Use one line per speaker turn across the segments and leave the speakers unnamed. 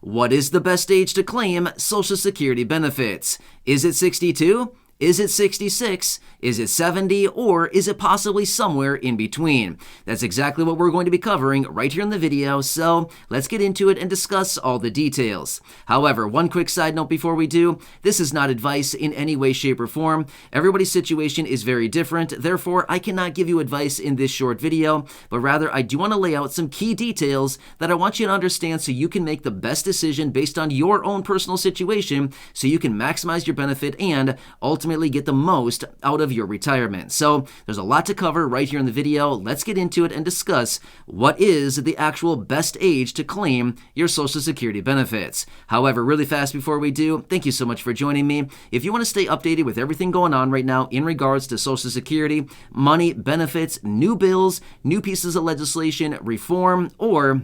What is the best age to claim Social Security benefits? Is it 62? Is it 66? Is it 70? Or is it possibly somewhere in between? That's exactly what we're going to be covering right here in the video, so let's get into it and discuss all the details. However, one quick side note before we do, this is not advice in any way, shape, or form. Everybody's situation is very different, therefore I cannot give you advice in this short video, but rather I do want to lay out some key details that I want you to understand so you can make the best decision based on your own personal situation so you can maximize your benefit and ultimately get the most out of your retirement. So there's a lot to cover right here in the video. Let's get into it and discuss what is the actual best age to claim your Social Security benefits. However, really fast before we do, thank you so much for joining me. If you want to stay updated with everything going on right now in regards to Social Security, money, benefits, new bills, new pieces of legislation, reform, or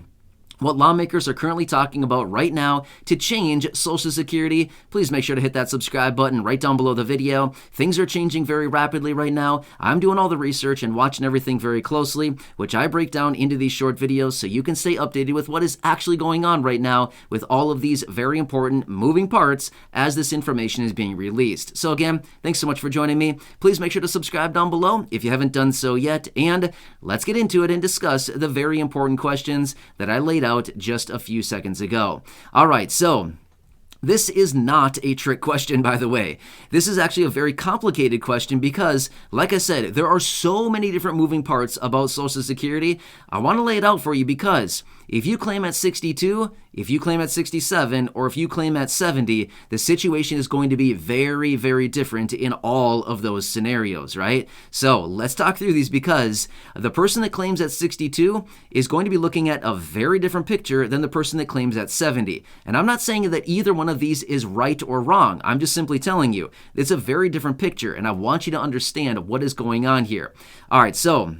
what lawmakers are currently talking about right now to change Social Security, please make sure to hit that subscribe button right down below the video. Things are changing very rapidly right now. I'm doing all the research and watching everything very closely, which I break down into these short videos so you can stay updated with what is actually going on right now with all of these very important moving parts as this information is being released. So again, thanks so much for joining me. Please make sure to subscribe down below if you haven't done so yet, and let's get into it and discuss the very important questions that I laid out just a few seconds ago. All right, so this is not a trick question, by the way. This is actually a very complicated question because, like I said, there are so many different moving parts about Social Security. I want to lay it out for you because if you claim at 62, if you claim at 67, or if you claim at 70, the situation is going to be very, very different in all of those scenarios, right? So let's talk through these because the person that claims at 62 is going to be looking at a very different picture than the person that claims at 70. And I'm not saying that either one of these is right or wrong. I'm just simply telling you it's a very different picture, and I want you to understand what is going on here. All right, so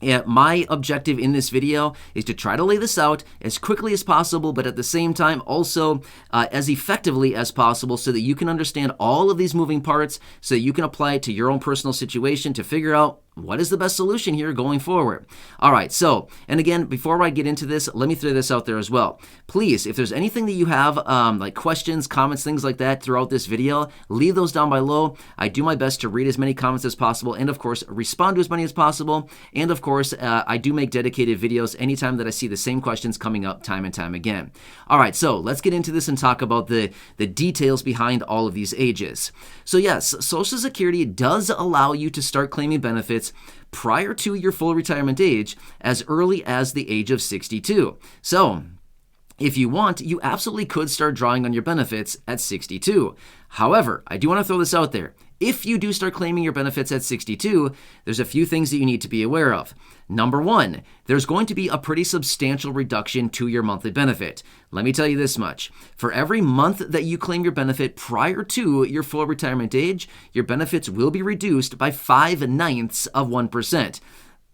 my objective in this video is to try to lay this out as quickly as possible, but at the same time also as effectively as possible so that you can understand all of these moving parts so that you can apply it to your own personal situation to figure out what is the best solution here going forward. All right, so, and again, before I get into this, let me throw this out there as well. Please, if there's anything that you have, like questions, comments, things like that throughout this video, leave those down below. I do my best to read as many comments as possible and, of course, respond to as many as possible. And, of course, I do make dedicated videos anytime that I see the same questions coming up time and time again. All right, so let's get into this and talk about the details behind all of these ages. So, yes, Social Security does allow you to start claiming benefits prior to your full retirement age as early as the age of 62. So, if you want, you absolutely could start drawing on your benefits at 62. However, I do want to throw this out there. If you do start claiming your benefits at 62, there's a few things that you need to be aware of. Number one, there's going to be a pretty substantial reduction to your monthly benefit. Let me tell you this much. For every month that you claim your benefit prior to your full retirement age, your benefits will be reduced by 0.05%.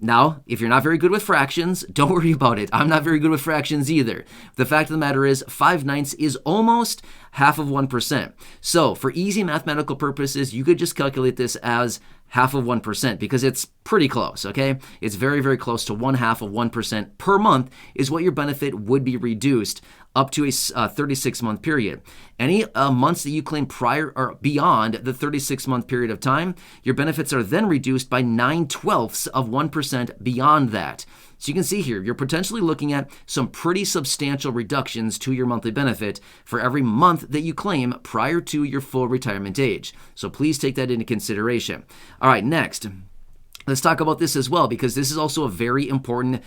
Now, if you're not very good with fractions, don't worry about it. I'm not very good with fractions either. The fact of the matter is 5/9 is almost 0.5%. So for easy mathematical purposes, you could just calculate this as 0.5% because it's pretty close, okay? It's very, very close to 0.5% per month is what your benefit would be reduced up to a 36-month period. Any months that you claim prior or beyond the 36-month period of time, your benefits are then reduced by 0.09% beyond that. So you can see here, you're potentially looking at some pretty substantial reductions to your monthly benefit for every month that you claim prior to your full retirement age. So please take that into consideration. All right, next. Let's talk about this as well because this is also a very important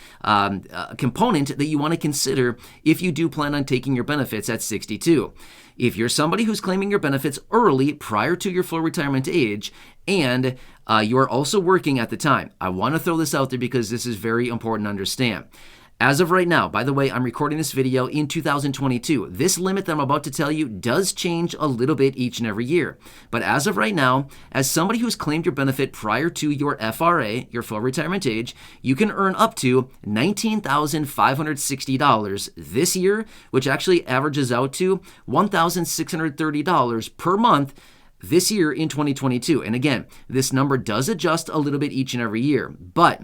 component that you want to consider if you do plan on taking your benefits at 62. If you're somebody who's claiming your benefits early prior to your full retirement age and you are also working at the time, I want to throw this out there because this is very important to understand. As of right now, by the way, I'm recording this video in 2022. This limit that I'm about to tell you does change a little bit each and every year. But as of right now, as somebody who's claimed your benefit prior to your FRA, your full retirement age, you can earn up to $19,560 this year, which actually averages out to $1,630 per month this year in 2022. And again, this number does adjust a little bit each and every year, but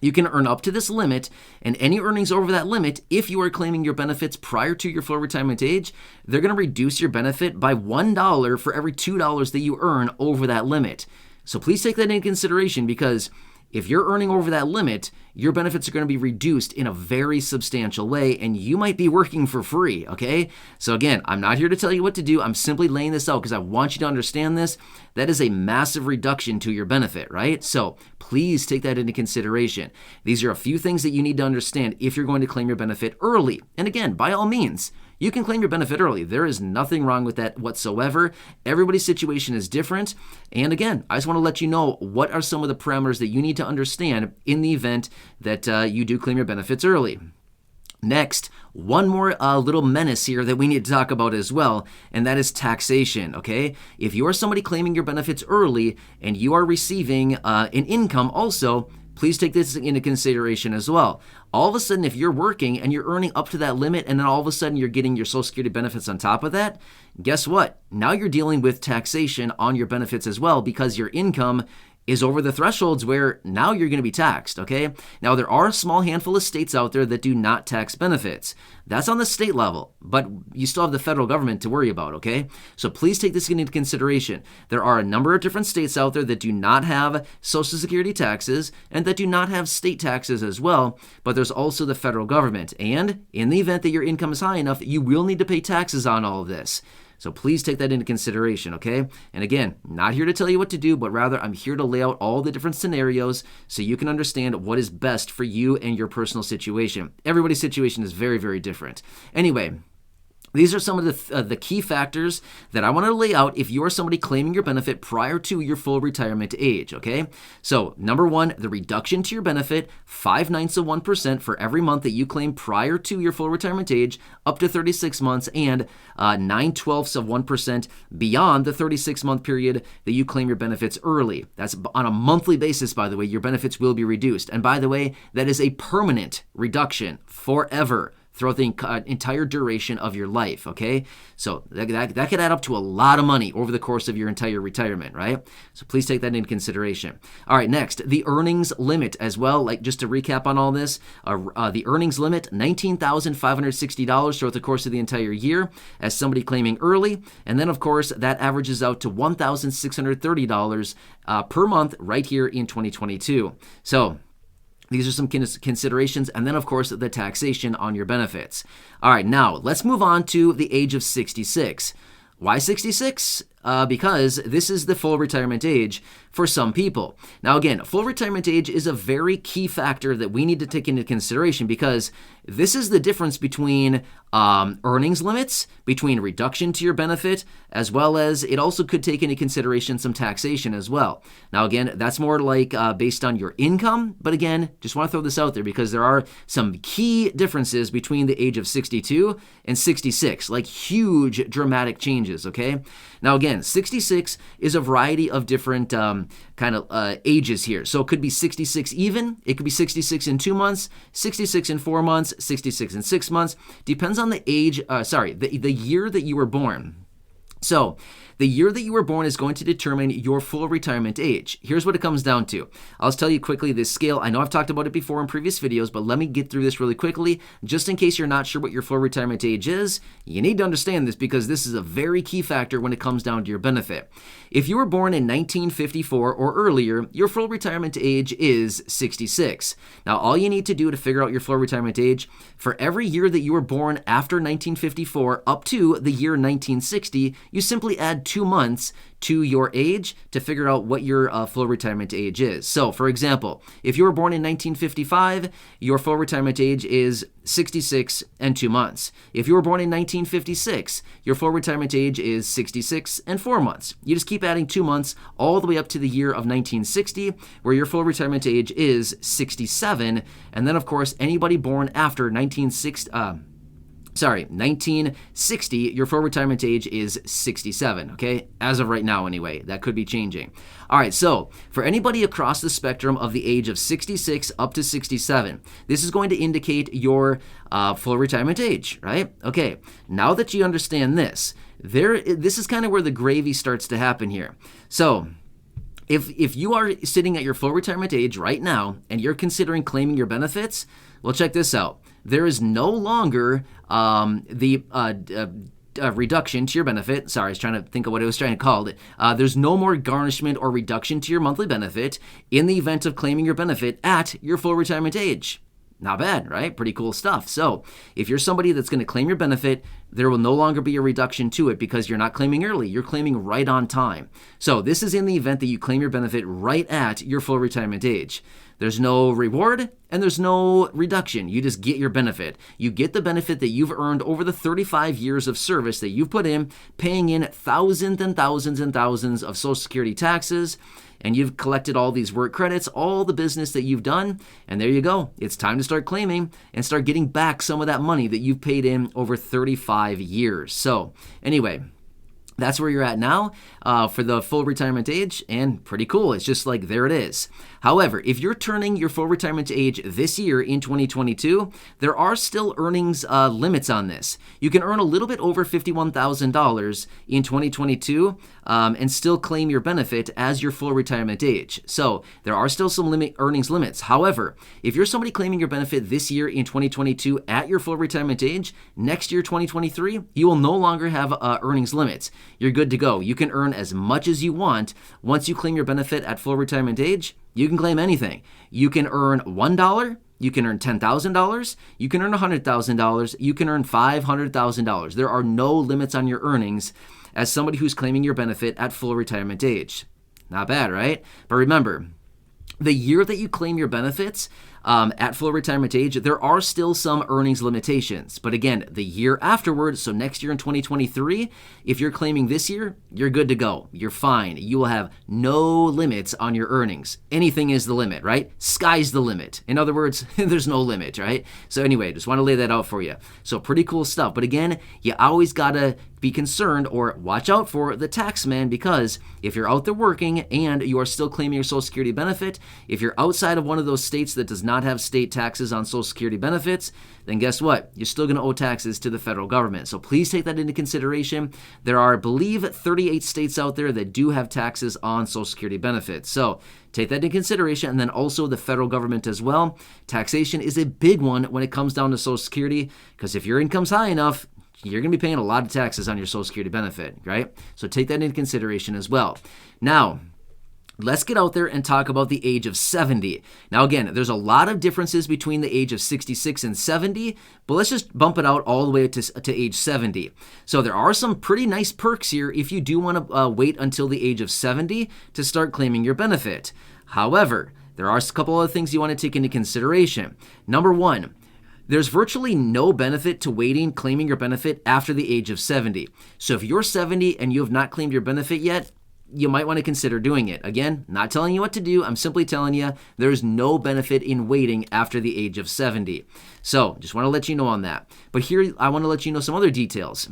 You can earn up to this limit, and any earnings over that limit, if you are claiming your benefits prior to your full retirement age, they're going to reduce your benefit by $1 for every $2 that you earn over that limit. So please take that into consideration, because if you're earning over that limit, your benefits are going to be reduced in a very substantial way, and you might be working for free, okay? So again, I'm not here to tell you what to do. I'm simply laying this out because I want you to understand this. That is a massive reduction to your benefit, right? So please take that into consideration. These are a few things that you need to understand if you're going to claim your benefit early. And again, by all means, you can claim your benefit early. There is nothing wrong with that whatsoever. Everybody's situation is different. And again, I just want to let you know what are some of the parameters that you need to understand in the event that you do claim your benefits early. Next, one more little menace here that we need to talk about as well, and that is taxation, okay? If you are somebody claiming your benefits early and you are receiving an income also, please take this into consideration as well. All of a sudden, if you're working and you're earning up to that limit, and then all of a sudden you're getting your Social Security benefits on top of that, guess what? Now you're dealing with taxation on your benefits as well, because your income is over the thresholds where now you're going to be taxed, okay? Now, there are a small handful of states out there that do not tax benefits. That's on the state level, but you still have the federal government to worry about, okay? So please take this into consideration. There are a number of different states out there that do not have Social Security taxes and that do not have state taxes as well, but there's also the federal government. And in the event that your income is high enough, you will need to pay taxes on all of this. So please take that into consideration, okay? And again, not here to tell you what to do, but rather I'm here to lay out all the different scenarios so you can understand what is best for you and your personal situation. Everybody's situation is very, very different. Anyway, these are some of the key factors that I want to lay out if you are somebody claiming your benefit prior to your full retirement age, okay? So, number one, the reduction to your benefit, 0.5% for every month that you claim prior to your full retirement age, up to 36 months, and 0.9% beyond the 36-month period that you claim your benefits early. That's on a monthly basis, by the way. Your benefits will be reduced. And by the way, that is a permanent reduction forever, throughout the entire duration of your life, okay? So that could add up to a lot of money over the course of your entire retirement, right? So please take that into consideration. All right, next, the earnings limit as well. Like, just to recap on all this, the earnings limit, $19,560 throughout the course of the entire year as somebody claiming early. And then, of course, that averages out to $1,630 per month right here in 2022. So these are some considerations, and then, of course, the taxation on your benefits. All right, now let's move on to the age of 66. Why 66? Because this is the full retirement age for some people. Now, again, full retirement age is a very key factor that we need to take into consideration, because this is the difference between earnings limits, between reduction to your benefit, as well as it also could take into consideration some taxation as well. Now, again, that's more like based on your income, but again, just want to throw this out there because there are some key differences between the age of 62 and 66, like huge dramatic changes, okay? Now, again, 66 is a variety of different ages here. So it could be 66 even, it could be 66 in 2 months, 66 in 4 months, 66 in 6 months. Depends on the age, the year that you were born. So the year that you were born is going to determine your full retirement age. Here's what it comes down to. I'll just tell you quickly this scale. I know I've talked about it before in previous videos, but let me get through this really quickly. Just in case you're not sure what your full retirement age is, you need to understand this because this is a very key factor when it comes down to your benefit. If you were born in 1954 or earlier, your full retirement age is 66. Now, all you need to do to figure out your full retirement age, for every year that you were born after 1954 up to the year 1960, you simply add 2 months to your age to figure out what your full retirement age is. So, for example, if you were born in 1955, your full retirement age is 66 and 2 months. If you were born in 1956, your full retirement age is 66 and 4 months. You just keep adding 2 months all the way up to the year of 1960, where your full retirement age is 67. And then, of course, anybody born after 1960, your full retirement age is 67, okay? As of right now, anyway. That could be changing. All right, so for anybody across the spectrum of the age of 66 up to 67, this is going to indicate your full retirement age, right? Okay, now that you understand this, this is kind of where the gravy starts to happen here. So If you are sitting at your full retirement age right now and you're considering claiming your benefits, well, check this out. There is no longer the reduction to your benefit. Sorry, I was trying to think of what I was trying to call it. There's no more garnishment or reduction to your monthly benefit in the event of claiming your benefit at your full retirement age. Not bad, right? Pretty cool stuff. So if you're somebody that's going to claim your benefit, there will no longer be a reduction to it because you're not claiming early. You're claiming right on time. So this is in the event that you claim your benefit right at your full retirement age. There's no reward and there's no reduction. You just get your benefit. You get the benefit that you've earned over the 35 years of service that you've put in, paying in thousands and thousands and thousands of Social Security taxes, and you've collected all these work credits, all the business that you've done, and there you go. It's time to start claiming and start getting back some of that money that you've paid in over 35 years. So anyway, that's where you're at now for the full retirement age, and pretty cool. It's just like, there it is. However, if you're turning your full retirement age this year in 2022, there are still earnings limits on this. You can earn a little bit over $51,000 in 2022 and still claim your benefit as your full retirement age. So there are still some earnings limits. However, if you're somebody claiming your benefit this year in 2022 at your full retirement age, next year, 2023, you will no longer have earnings limits. You're good to go. You can earn as much as you want. Once you claim your benefit at full retirement age, you can claim anything. You can earn $1, you can earn $10,000, you can earn $100,000, you can earn $500,000. There are no limits on your earnings as somebody who's claiming your benefit at full retirement age. Not bad, right? But remember, the year that you claim your benefits at full retirement age, there are still some earnings limitations. But again, the year afterward, so next year in 2023, if you're claiming this year, you're good to go. You're fine. You will have no limits on your earnings. Anything is the limit, right? Sky's the limit. In other words, there's no limit, right? So anyway, just want to lay that out for you. So pretty cool stuff. But again, you always got to be concerned or watch out for the tax man, because if you're out there working and you are still claiming your Social Security benefit, if you're outside of one of those states that does not have state taxes on Social Security benefits, then guess what? You're still going to owe taxes to the federal government. So please take that into consideration. There are, I believe, 38 states out there that do have taxes on Social Security benefits. So take that into consideration, and then also the federal government as well. Taxation is a big one when it comes down to Social Security, because if your income's high enough, you're going to be paying a lot of taxes on your Social Security benefit, right? So take that into consideration as well. Now, let's get out there and talk about the age of 70. Now, again, there's a lot of differences between the age of 66 and 70, but let's just bump it out all the way to age 70. So there are some pretty nice perks here if you do want to wait until the age of 70 to start claiming your benefit. However, there are a couple other things you want to take into consideration. Number one, there's virtually no benefit to waiting claiming your benefit after the age of 70. So if you're 70 and you have not claimed your benefit yet, you might want to consider doing it. Again, not telling you what to do. I'm simply telling you there's no benefit in waiting after the age of 70. So just want to let you know on that. But here I want to let you know some other details.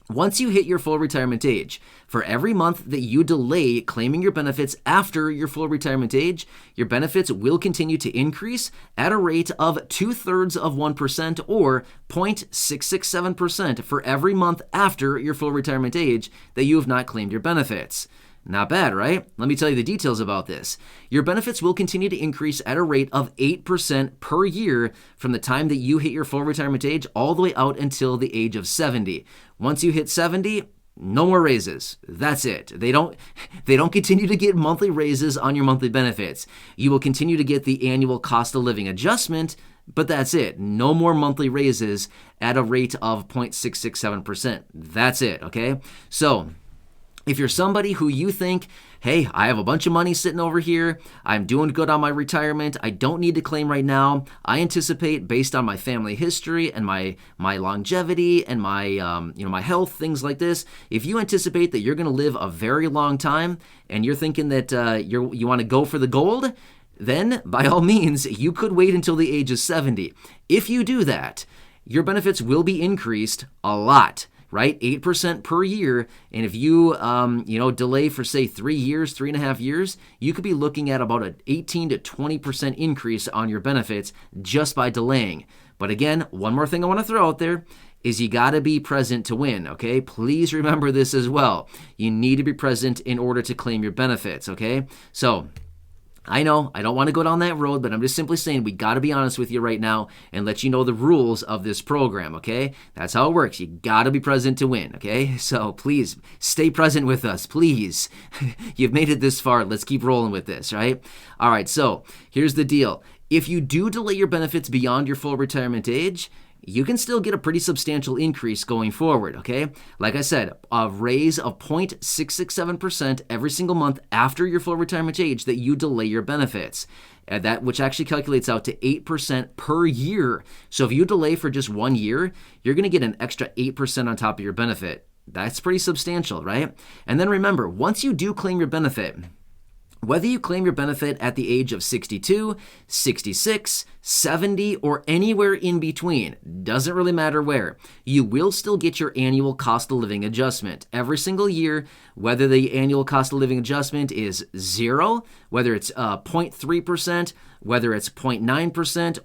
Once you hit your full retirement age, for every month that you delay claiming your benefits after your full retirement age, your benefits will continue to increase at a rate of 0.2% or 0.667% for every month after your full retirement age that you have not claimed your benefits. Not bad, right? Let me tell you the details about this. Your benefits will continue to increase at a rate of 8% per year from the time that you hit your full retirement age all the way out until the age of 70. Once you hit 70, no more raises. That's it. They don't continue to get monthly raises on your monthly benefits. You will continue to get the annual cost of living adjustment, but that's it. No more monthly raises at a rate of 0.667%. That's it, okay? So if you're somebody who you think, hey, I have a bunch of money sitting over here, I'm doing good on my retirement, I don't need to claim right now, I anticipate based on my family history and my longevity and my my health, things like this, if you anticipate that you're going to live a very long time and you're thinking that you want to go for the gold, then by all means, you could wait until the age of 70. If you do that, your benefits will be increased a lot. Right? 8% per year. And if you, delay for say 3 years, 3.5 years, you could be looking at about an 18 to 20% increase on your benefits just by delaying. But again, one more thing I want to throw out there. is you got to be present to win, okay? Please remember this as well. You need to be present in order to claim your benefits, okay? So I know I don't want to go down that road, but I'm just simply saying we got to be honest with you right now and let you know the rules of this program, okay? That's how it works. You got to be present to win, okay? So please stay present with us, please. You've made it this far. Let's keep rolling with this, right? All right, so here's the deal. If you do delay your benefits beyond your full retirement age, you can still get a pretty substantial increase going forward, okay? Like I said, a raise of 0.667% every single month after your full retirement age that you delay your benefits. That which actually calculates out to 8% per year. So if you delay for just 1 year, you're going to get an extra 8% on top of your benefit. That's pretty substantial, right? And then remember, once you do claim your benefit, whether you claim your benefit at the age of 62, 66, 70, or anywhere in between, doesn't really matter where, you will still get your annual cost of living adjustment every single year, whether the annual cost of living adjustment is 0, whether it's 0.3%, whether it's 0.9%,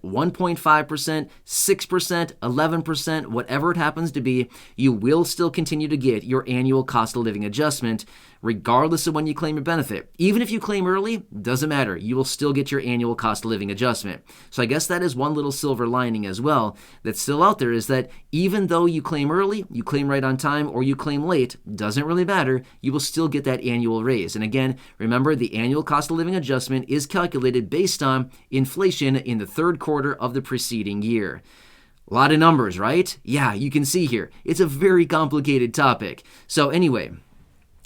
1.5%, 6%, 11%, whatever it happens to be, you will still continue to get your annual cost of living adjustment regardless of when you claim your benefit. Even if you claim early, doesn't matter. You will still get your annual cost of living adjustment. So I guess that is one little silver lining as well that's still out there, is that even though you claim early, you claim right on time, or you claim late, doesn't really matter. You will still get that annual raise. And again, remember, the annual cost of living adjustment is calculated based on inflation in the third quarter of the preceding year. A lot of numbers, right? Yeah, you can see here. It's a very complicated topic. So anyway,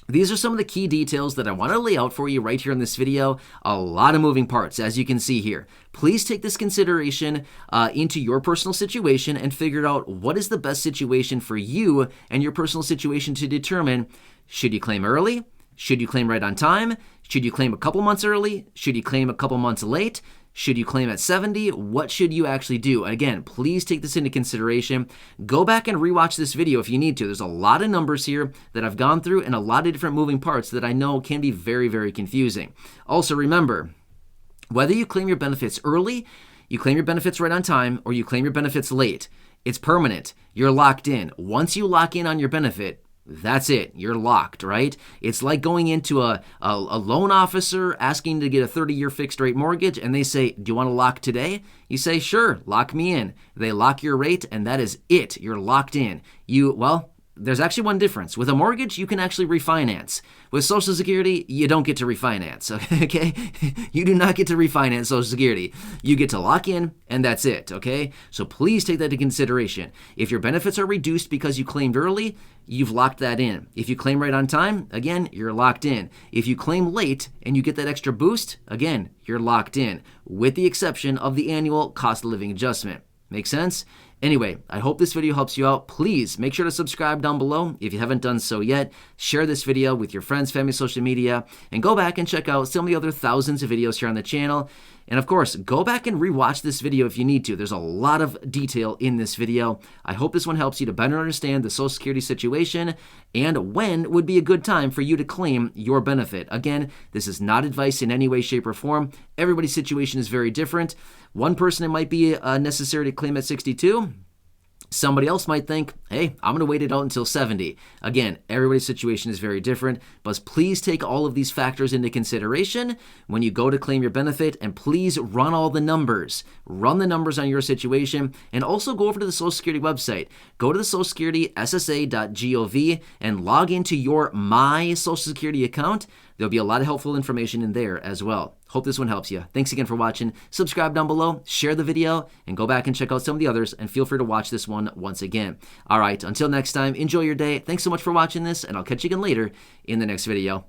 these are some of the key details that I want to lay out for you right here in this video. A lot of moving parts, as you can see here. Please take this consideration into your personal situation and figure out what is the best situation for you and your personal situation to determine, should you claim early? Should you claim right on time? Should you claim a couple months early? Should you claim a couple months late? Should you claim at 70? What should you actually do? Again, please take this into consideration. Go back and rewatch this video if you need to. There's a lot of numbers here that I've gone through and a lot of different moving parts that I know can be very, very confusing. Also, remember, whether you claim your benefits early, you claim your benefits right on time, or you claim your benefits late, it's permanent. You're locked in. Once you lock in on your benefit, that's it. You're locked, right? It's like going into a loan officer asking to get a 30-year fixed rate mortgage, and they say, do you want to lock today? You say, sure, lock me in. They lock your rate, and that is it. You're locked in. There's actually one difference. With a mortgage, you can actually refinance. With Social Security, you don't get to refinance, okay? You do not get to refinance Social Security. You get to lock in, and that's it, okay? So please take that into consideration. If your benefits are reduced because you claimed early, you've locked that in. If you claim right on time, again, you're locked in. If you claim late and you get that extra boost, again, you're locked in, with the exception of the annual cost of living adjustment. Make sense? Anyway, I hope this video helps you out. Please make sure to subscribe down below if you haven't done so yet. Share this video with your friends, family, social media, and go back and check out some of the other thousands of videos here on the channel. And of course, go back and rewatch this video if you need to. There's a lot of detail in this video. I hope this one helps you to better understand the Social Security situation and when would be a good time for you to claim your benefit. Again, this is not advice in any way, shape, or form. Everybody's situation is very different. One person, it might be necessary to claim at 62. Somebody else might think, hey, I'm going to wait it out until 70. Again, everybody's situation is very different, but please take all of these factors into consideration when you go to claim your benefit, and please run all the numbers. Run the numbers on your situation, and also go over to the Social Security website. Go to the Social Security SSA.gov and log into your My Social Security account. There'll be a lot of helpful information in there as well. Hope this one helps you. Thanks again for watching. Subscribe down below, share the video, and go back and check out some of the others, and feel free to watch this one once again. All right, until next time, enjoy your day. Thanks so much for watching this, and I'll catch you again later in the next video.